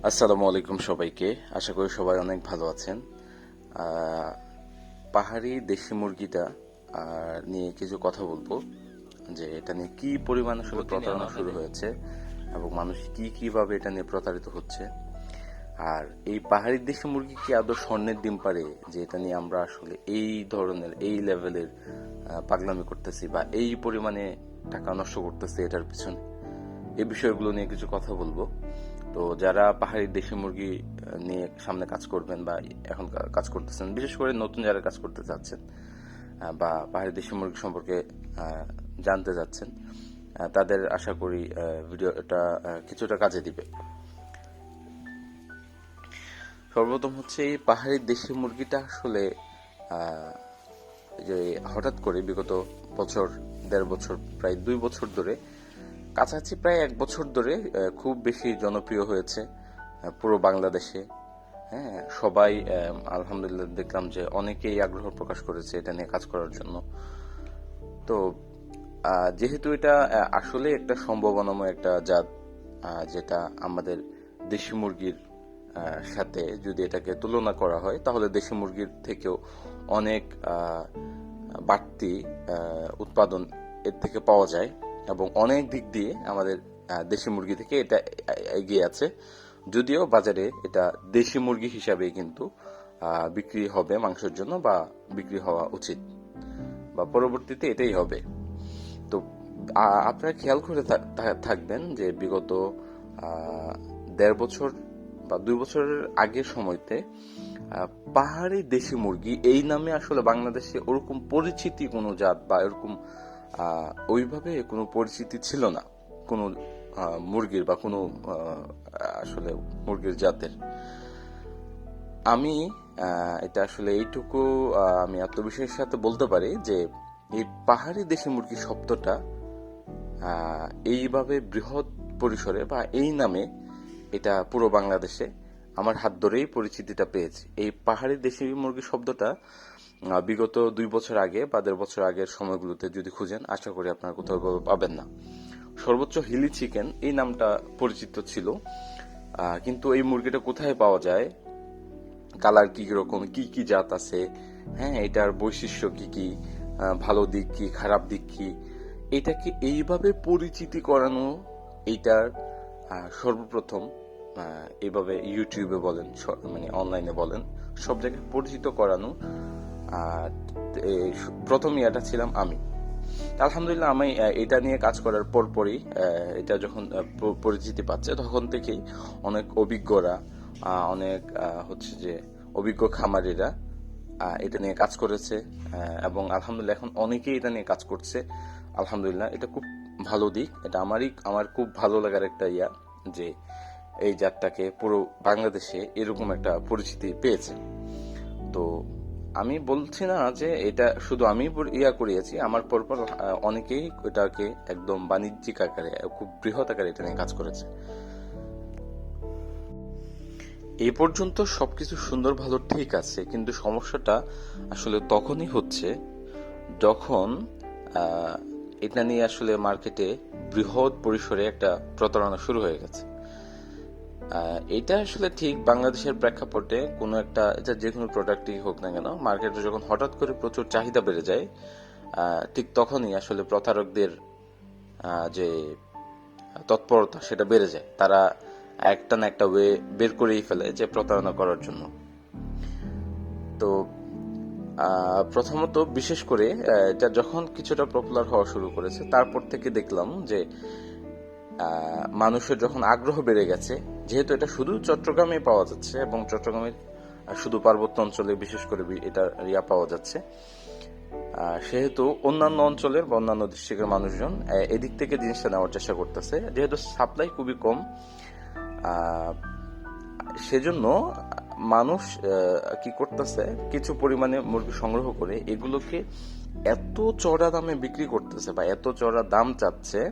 আসসালামু আলাইকুম সবাইকে। আশা করি সবাই অনেক ভালো আছেন। পাহাড়ি দেশি মুরগিটা নিয়ে কিছু কথা বলবো, যে এটা নিয়ে কি পরিমাণ আসলে প্রতারণা শুরু হয়েছে এবং মানুষ কিভাবে এটা নিয়ে প্রতারিত হচ্ছে। আর এই পাহাড়ি দেশি মুরগি কি আদৌ স্বর্ণের ডিম পারে, যে এটা নিয়ে আমরা আসলে এই ধরনের এই লেভেলের পাগলামি করতেছি বা এই পরিমাণে টাকা নষ্ট করতেছি এটার পিছনে। এই বিষয়গুলো নিয়ে কিছু কথা বলবো। তো যারা পাহাড়ি দেশি মুরগি নিয়ে সামনে কাজ করবেন বা এখন কাজ করতেছেন, বিশেষ করে নতুন যারা কাজ করতে যাচ্ছেন বা পাহাড়ি দেশি মুরগি সম্পর্কে জানতে যাচ্ছেন, তাদের আশা করি ভিডিওটা কিছুটা কাজে দিবে। সর্বপ্রথম হচ্ছে এই পাহাড়ি দেশি মুরগিটা আসলে যে হঠাৎ করে বিগত বছর, 1.5 বছর, প্রায় 2 বছর ধরে, কাছাকাছি প্রায় 1 বছর ধরে খুব বেশি জনপ্রিয় হয়েছে পুরো বাংলাদেশে। হ্যাঁ, সবাই আলহামদুলিল্লাহ দেখলাম যে অনেকেই আগ্রহ প্রকাশ করেছে এটা নিয়ে কাজ করার জন্য। তো যেহেতু এটা আসলে একটা সম্ভাবনাময় একটা জাত, যেটা আমাদের দেশি মুরগির সাথে যদি এটাকে তুলনা করা হয়, তাহলে দেশি মুরগির থেকেও অনেক বাড়তি উৎপাদন এর থেকে পাওয়া যায় এবং অনেক দিক দিয়ে আমাদের দেশি মুরগি থেকে এটা এগিয়ে আছে। যদিও বাজারে এটা দেশি মুরগি হিসাবে কিন্তু বিক্রি হবে মাংসের জন্য, বা বিক্রি হওয়া উচিত, বা পরবর্তীতে এটাই হবে। তো আপনারা খেয়াল করে থাকবেন যে বিগত 1.5 বছর বা 2 বছরের আগের সময়তে পাহাড়ি দেশি মুরগি এই নামে আসলে বাংলাদেশে ওরকম পরিচিতি কোনো জাত বা এরকম ওইভাবে কোনো পরিচিতি ছিল না কোনো মুরগির বা কোনো আসলে মুরগির জাতের। আমি এটা আসলে এইটুকু আমি আত্মবিশ্বাসের সাথে বলতে পারি যে এই পাহাড়ি দেশি মুরগি শব্দটা এইভাবে বৃহৎ পরিসরে বা এই নামে এটা পুরো বাংলাদেশে আমার হাত ধরেই পরিচিতিটা পেয়েছে। এই পাহাড়ি দেশি মুরগি শব্দটা বিগত 2 বছর আগে বা 1.5 বছর আগের সময়গুলোতে যদি খুঁজেন, আশা করি আপনারা কোথাও পাবেন না। সর্বোচ্চ হিলি চিকেন এই নামটা পরিচিত ছিল, কিন্তু এই মুরগিটা কোথায় পাওয়া যায়, কালার কি রকম, কি কি জাত আছে, হ্যাঁ, এটার বৈশিষ্ট্য কি কি, ভালো দিক কি, খারাপ দিক কি, এটাকে এইভাবে পরিচিতি করানো, এইটার সর্বপ্রথম এইভাবে ইউটিউবে বলেন, মানে অনলাইনে বলেন, সব জায়গায় পরিচিত করানো প্রথম ইয়াটা ছিলাম আমি। আলহামদুলিল্লাহ, আমি এটা নিয়ে কাজ করার পরপরই এটা যখন পরিচিতি পাচ্ছে, তখন থেকেই অনেক অভিজ্ঞরা, অনেক হচ্ছে যে অভিজ্ঞ খামারিরা এটা নিয়ে কাজ করেছে এবং আলহামদুলিল্লাহ এখন অনেকেই এটা নিয়ে কাজ করছে। আলহামদুলিল্লাহ, এটা খুব ভালো দিক। এটা আমার খুব ভালো লাগার একটা ইয়া, যে এই জাতটাকে পুরো বাংলাদেশে এরকম একটা পরিচিতি পেয়েছে। তো আমি বলছি না যে এটা শুধু আমি করিয়েছি, আমার পরপর অনেকেই এটাকে একদম বাণিজ্যিক আকারে, খুব বৃহৎ আকারে এটা নিয়ে কাজ করেছে। এই পর্যন্ত সবকিছু সুন্দর ভালো ঠিক আছে, কিন্তু সমস্যাটা আসলে তখনই হচ্ছে যখন এটা নিয়ে আসলে মার্কেটে বৃহৎ পরিসরে একটা প্রতারণা শুরু হয়ে গেছে। এটা আসলে ঠিক বাংলাদেশের প্রেক্ষাপটে কোনো একটা, এটা যে কোনো প্রোডাক্টই হোক না কেন, মার্কেটে যখন হঠাৎ করে প্রচুর চাহিদা বেড়ে যায়, ঠিক তখনই আসলে প্রতারকদের যে তৎপরতা সেটা বেড়ে যায়। তারা একটা না একটা ওয়ে বের করেই ফেলে যে প্রতারণা করার জন্য। তো প্রথমত বিশেষ করে এটা যখন কিছুটা পপুলার হওয়া শুরু করেছে, তারপর থেকে দেখলাম যে মানুষের যখন আগ্রহ বেড়ে গেছে, যেহেতু এটা শুধু চট্টগ্রামে পাওয়া যাচ্ছে এবং চট্টগ্রামের শুধু পার্বত্য অঞ্চলে বিশেষ করে এটা পাওয়া যাচ্ছে, সেহেতু অন্যান্য অঞ্চলের বা অন্যান্য ডিস্ট্রিক্টের মানুষজন এদিক থেকে জিনিসটা নেওয়ার চেষ্টা করতেছে। যেহেতু সাপ্লাই খুবই কম, সেজন্য মানুষ কি করতেছে, কিছু পরিমাণে মুরগি সংগ্রহ করে এগুলোকে এত চড়া দামে বিক্রি করতেছে বা এত চড়া দাম চাচ্ছে,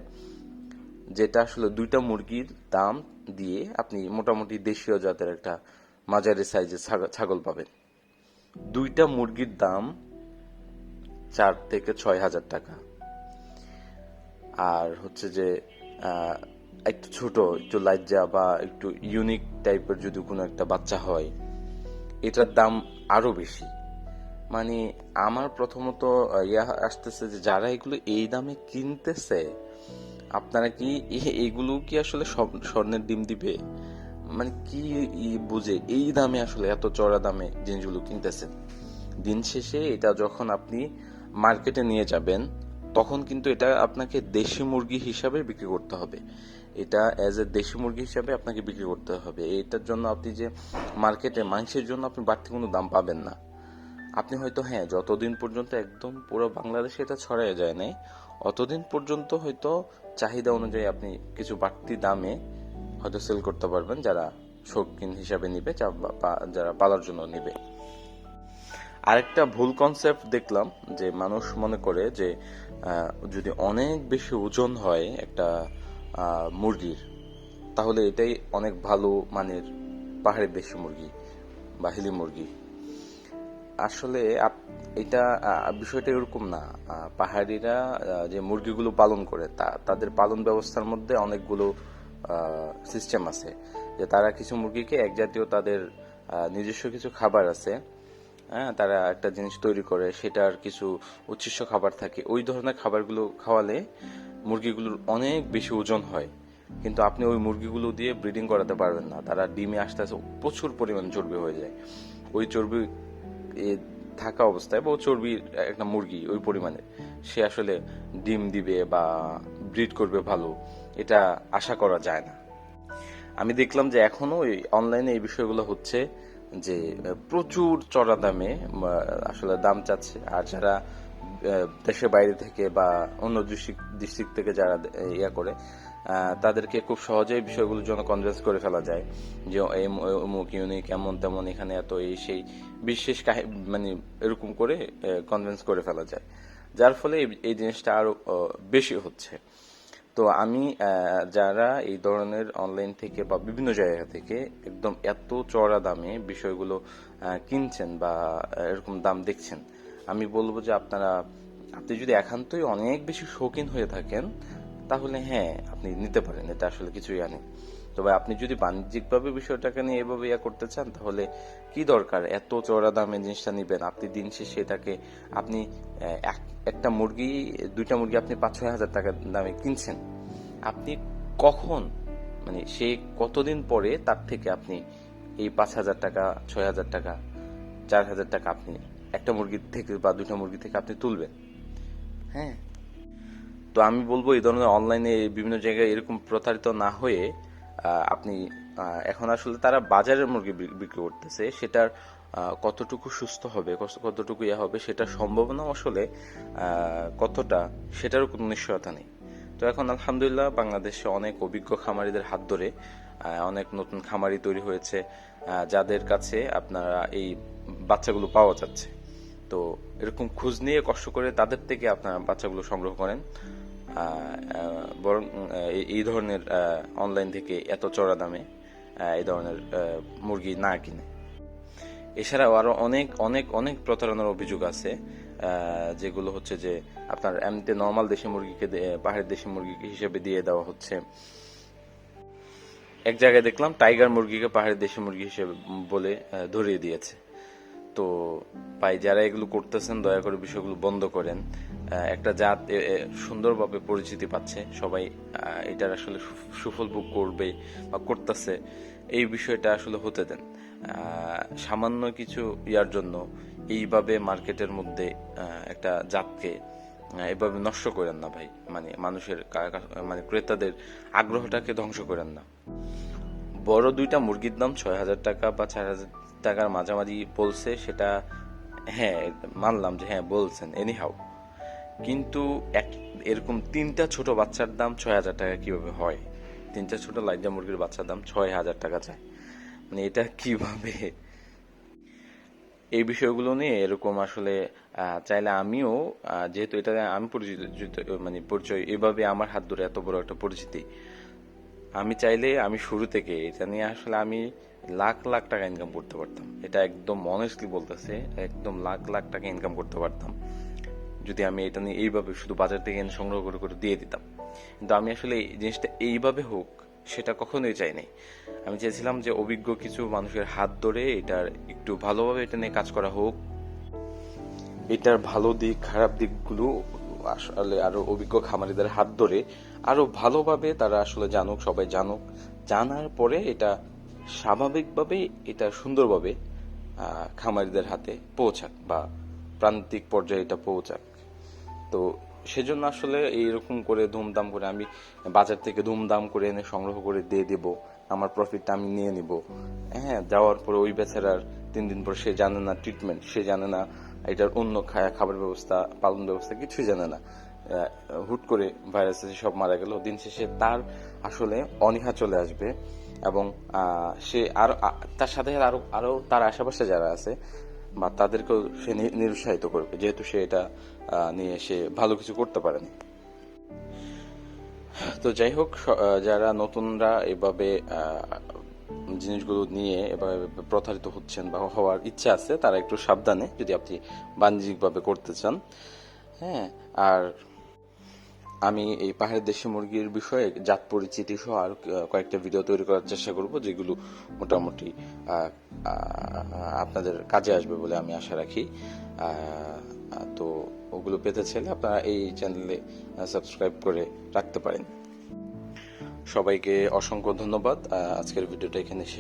যেটা আসলে 2টা মুরগির দাম দিয়ে আপনি মোটামুটি দেশীয় জাতের একটা মাঝারি সাইজের ছাগল পাবেন। 2টা মুরগির দাম 4 থেকে 6 হাজার টাকা। আর হচ্ছে যে একটু ছোট, একটু লাজ্জা বা একটু ইউনিক টাইপের যদি কোনো একটা বাচ্চা হয়, এটার দাম আরো বেশি। মানে আমার প্রথমত ইয়া আসতেছে যে যারা এগুলো এই দামে কিনতেছে, আপনারা কি এইগুলো কি আসলে স্বর্ণের ডিম দিবে? মানে কি বুঝে এই দামে আসলে এত চড়া দামে জিনিসগুলো কিনতেছেন? দিন শেষে এটা যখন আপনি মার্কেটে নিয়ে যাবেন, তখন কিন্তু এটা আপনাকে দেশি মুরগি হিসাবে বিক্রি করতে হবে। এটা অ্যাজ এ দেশি মুরগি হিসাবে আপনাকে বিক্রি করতে হবে। এটার জন্য আপনি যে মার্কেটে মাংসের জন্য আপনি বাড়তি কোনো দাম পাবেন না। আপনি হয়তো হ্যাঁ, যতদিন পর্যন্ত একদম পুরো বাংলাদেশে এটা ছড়ায় যায় নাই, অতদিন পর্যন্ত হয়তো চাহিদা অনুযায়ী আপনি কিছু বাড়তি দামে হয়তো সেল করতে পারবেন, যারা শৌখিন হিসাবে নিবে, যারা পালার জন্য নিবে। আরেকটা ভুল কনসেপ্ট দেখলাম যে মানুষ মনে করে যে যদি অনেক বেশি ওজন হয় একটা মুরগির, তাহলে এটাই অনেক ভালো মানের পাহাড়ি দেশি মুরগি বা হিলি মুরগি। আসলে এটা বিষয়টা এরকম না। পাহাড়িরা যে মুরগিগুলো পালন করে তাদের পালন ব্যবস্থার মধ্যে অনেকগুলো সিস্টেম আছে, যে তারা কিছু মুরগিকে এক জাতীয় তাদের নিজস্ব কিছু খাবার আছে। হ্যাঁ, তারা একটা জিনিস তৈরি করে, সেটার কিছু উচ্ছিষ্ট খাবার থাকে, ওই ধরনের খাবারগুলো খাওয়ালে মুরগিগুলোর অনেক বেশি ওজন হয়। কিন্তু আপনি ওই মুরগিগুলো দিয়ে ব্রিডিং করাতে পারবেন না, তারা ডিমে আস্তে আস্তে প্রচুর পরিমাণ চর্বি হয়ে যায়। ওই চর্বি থাকা অবস্থায় বা চর্বির একটা মুরগি ওই পরিমাণে সে আসলে ডিম দিবে বা ব্রিড করবে ভালো, এটা আশা করা যায় না। আমি দেখলাম যে এখনো অনলাইনে এই বিষয়গুলো হচ্ছে, যে প্রচুর চড়া দামে আসলে দাম চাচ্ছে। আর যারা দেশের বাইরে থেকে বা অন্য ডিস্ট্রিক্ট থেকে যারা ইয়া করে, তাদেরকে খুব সহজেই বিষয়গুলোর জন্য কনভিন্স করে ফেলা যায় যে অমুক ইউনিক এমন তেমন, এখানে এত এই সেই বিশেষ মানে এরকম করে কনভিন্স করে ফেলা যায়, যার ফলে এই জিনিসটা আরো বেশি হচ্ছে। তো আমি যারা এই ধরনের অনলাইন থেকে বা বিভিন্ন জায়গা থেকে একদম এত চড়া দামে বিষয়গুলো কিনছেন বা এরকম দাম দেখছেন, আমি বলবো যে আপনি যদি একান্তই অনেক বেশি শৌখিন হয়ে থাকেন, তাহলে হ্যাঁ আপনি নিতে পারেন, এটা আসলে কিছুই আনে। তবে আপনি যদি বাণিজ্যিকভাবে বিষয়টাকে নিয়ে এভাবে ইয়া করতে চান, তাহলে কি দরকার এত চড়া দামে জিনিসটা নিবেন? আপনি দিন শেষে এটাকে আপনি একটা মুরগি, দুইটা মুরগি আপনি 5-6 হাজার টাকা দামে কিনছেন, আপনি কখন, মানে সে কতদিন পরে তার থেকে আপনি এই 5,000 টাকা, 6,000 টাকা, 4,000 টাকা আপনি একটা মুরগির থেকে বা দুইটা মুরগি থেকে আপনি তুলবেন? হ্যাঁ, তো আমি বলবো এই ধরনের অনলাইনে বিভিন্ন জায়গায় এরকম প্রতারিত না হয়ে আপনি এখন আসলে তারা বাজারের মুরগি বিক্রি করতেছে, সেটার কতটুকু সুস্থ হবে, কতটুকু ইয়া হবে, সেটার সম্ভাবনা আসলে কতটা, সেটারও কোনো নিশ্চয়তা নেই। তো এখন আলহামদুলিল্লাহ বাংলাদেশে অনেক অভিজ্ঞ খামারিদের হাত ধরে অনেক নতুন খামারি তৈরি হয়েছে, যাদের কাছে আপনারা এই বাচ্চাগুলো পাওয়া যাচ্ছে। তো এরকম খোঁজ নিয়ে কষ্ট করে তাদের থেকে আপনারা বাচ্চাগুলো সংগ্রহ করেন, বরং এই ধরনের অনলাইন থেকে এত চড়া দামে এই ধরনের মুরগি না কিনে। এছাড়াও আরো অনেক অনেক অনেক প্রতারণার অভিযোগ আছে, যেগুলো হচ্ছে যে আপনার এমনিতে নর্মাল দেশি মুরগিকে পাহাড়ের দেশি মুরগি হিসেবে দিয়ে দেওয়া হচ্ছে। এক জায়গায় দেখলাম টাইগার মুরগিকে পাহাড়ের দেশি মুরগি হিসেবে বলে ধরিয়ে দিয়েছে। তো ভাই, যারা এগুলো করতেছেন দয়া করে বিষয়গুলো বন্ধ করেন। একটা জাত সুন্দরভাবে পরিচিতি পাচ্ছে, সবাই এটার আসলে সুফল ভোগ করবে বা করতেছে, এই বিষয়টা আসলে হতে দেন। সামান্য কিছু ইয়ার জন্য এইভাবে মার্কেটের মধ্যে একটা জাতকে এভাবে নষ্ট করেন না ভাই। মানে মানুষের মানে ক্রেতাদের আগ্রহটাকে ধ্বংস করেন না। বড় দুইটা মুরগির দাম 6,000 টাকা বা 4,000 টাকার মাঝামাঝি বলছে, সেটা হ্যাঁ মানলাম যে হ্যাঁ বলছেন এনিহাউ, কিন্তু এরকম তিনটা ছোট বাচ্চার দাম 6,000 টাকা কিভাবে হয়? তিনটা ছোট লাইজা মুরগির বাচ্চার দাম 6,000 টাকা চায়, মানে এটা কিভাবে? এই বিষয়গুলো নিয়ে এরকম আসলে চাইলে আমিও, যেহেতু এটা আমি পরিচিত, মানে পরিচয় এভাবে আমার হাত ধরে এত বড় একটা পরিচিতি, আমি চাইলে আমি শুরু থেকে এটা নিয়ে আসলে আমি লাখ লাখ টাকা ইনকাম করতে পারতাম। এটা একদম অনেস্টলি বলতেছে, একদম লাখ লাখ টাকা ইনকাম করতে পারতাম যদি আমি এটা নিয়ে এইভাবে শুধু বাজার থেকে এনে সংগ্রহ করে করে দিয়ে দিতাম। কিন্তু আমি আসলে এই জিনিসটা এইভাবে হোক সেটা কখনোই চাইনি। আমি চেয়েছিলাম যে অভিজ্ঞ কিছু মানুষের হাত ধরে এটার একটু ভালোভাবে এটা নিয়ে কাজ করা হোক, এটার ভালো দিক খারাপ দিকগুলো আসলে আরো অভিজ্ঞ খামারিদের হাত ধরে আরো ভালোভাবে তারা আসলে জানুক, সবাই জানুক, জানার পরে এটা স্বাভাবিকভাবে এটা সুন্দরভাবে খামারিদের হাতে পৌঁছাক বা প্রান্তিক পর্যায়ে এটা পৌঁছাক। তো সেজন্য আসলে এইরকম করে ধুমধাম করে আমি বাজার থেকে ধুমধাম করে এনে সংগ্রহ করে দিয়ে দেব, আমার প্রফিটটা আমি নিয়ে নিব। হ্যাঁ, যাওয়ার পরে ওই বেচারার 3 দিন পর সে জানে না ট্রিটমেন্ট, সে জানে না এটার অন্য খাবার ব্যবস্থা, পালন ব্যবস্থা কিছুই জানে না। হুট করে ভাইরাস এসে সব মারা গেল। দিন শেষে তার আসলে অনীহা চলে আসবে এবং সে আরো তার সাথে আরো আরো তার আশেপাশে যারা আছে বা তাদেরকেও সে নিরুৎসাহিত করবে, যেহেতু সে এটা নিয়ে সে ভালো কিছু করতে পারেনি। তো যাই হোক, যারা নতুনরা এভাবে জিনিসগুলো নিয়ে এভাবে প্রতারিত হচ্ছেন বা হওয়ার ইচ্ছা আছে, তারা একটু সাবধানে যদি আপনি বাণিজ্যিকভাবে করতে চান। হ্যাঁ, আর আমি এই পাহাড়ি দেশি মুরগির বিষয়ে জাত পরিচিতি সহ আর কয়েকটা ভিডিও তৈরি করার চেষ্টা করব, যেগুলো মোটামুটি আপনাদের কাজে আসবে বলে আমি আশা রাখি। তো ওগুলো পেতে চাইলে আপনারা এই চ্যানেলে সাবস্ক্রাইব করে রাখতে পারেন। সবাইকে অসংখ্য ধন্যবাদ। আজকের ভিডিওটা এখানে